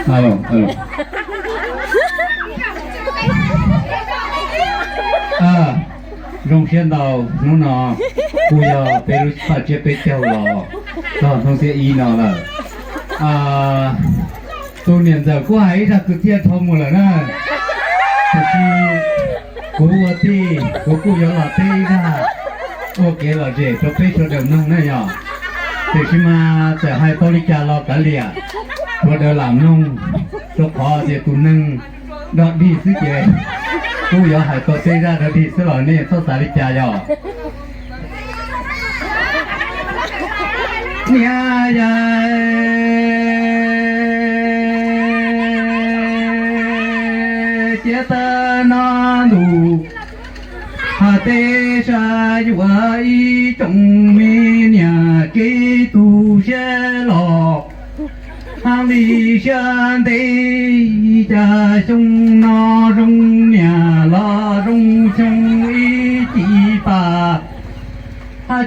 Alo, alo. Rong xiên đầu nó nọ, bây giờ bé lúc phát triển bé theo lò, đó không sẽ ý nào là, tôi nhận giờ cô ấy ra cứ thiệt thông một lần á, thì cô ở thì cô giờ là tây ra, ok là gì, cho bé cho được nông này nhở, thì khi mà sẽ hai tôi đi trả lo cả liền. Tôi đã làm nông cho khó thì tôi nâng đọt đi sức chế tôi giờ hãy có xây ra đọt đi sức rồi nên tôi sẽ đi trả rồi nhà dài chế ta nó đủ hà tê sa dùa y trong mi nhà kế tu sẽ lọ hàng đi chân đi cha sung no rung nhà lo rung sung ý chỉ bà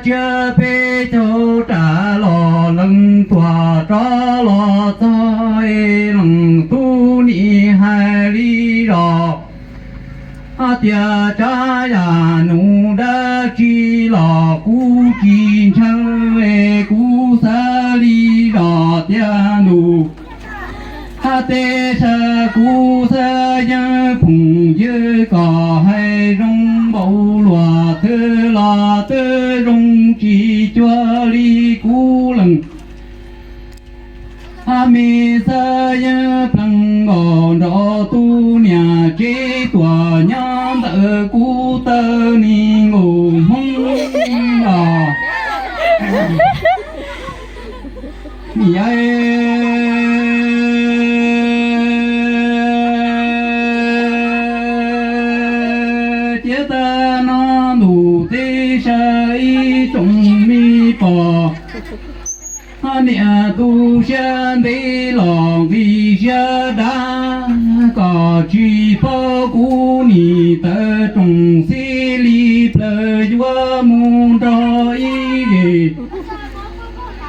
chưa bê châu trả lò lưng tòa cho lò thôi lưng tu ni hai lý rò tia cha ya nu đã chi lò cú chi chân lệ cú sa lý rò tia nu tê sa cú sa ya phùng dư cò hay rong bầu lòa thư lò tư rong chi chua li cú lừng mi sa ya plăng ngò đỏ tu nhà chế tòa nhóm tự cú tơ ni ngủ mong ngò mi ai chế ta nó đủ tê sa y trong mi bò nhà tu sen đi lòng đi xe đá có chỉ bao cú ni tơ trong xí li plơ vua muôn trò ý gì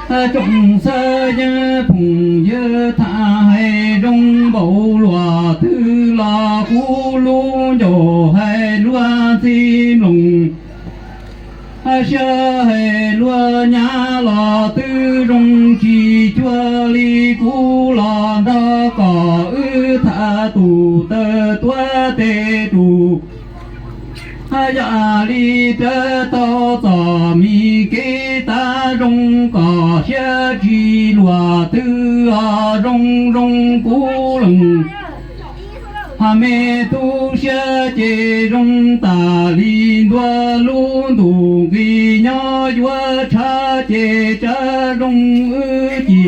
trong sơ nhớ phùng nhớ tha hay trong bầu lòa thứ là cú lu dồ hay lúa xin lùng sơ hệ lúa nhà lò tư rong chi chua li cú lò đó có ư tha tù tơ tua tê tù ya li tơ to tò mi kế ta rong có xe chi lúa tư rong rong cú lừng mẹ tu xe chế rong ta li đua luôn đủ ghi nhỏ vua cha chế cha rong ư chi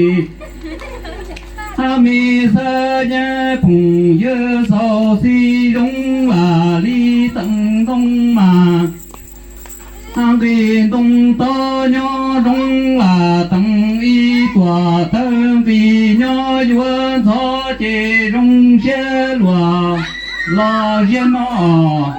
mẹ sa nhé phùng dơ sao si rong là li tận đông mà vì đông to nhỏ rong là tận y tòa thân vì nhỏ vua gió chế rong xe lùa lo riêng nó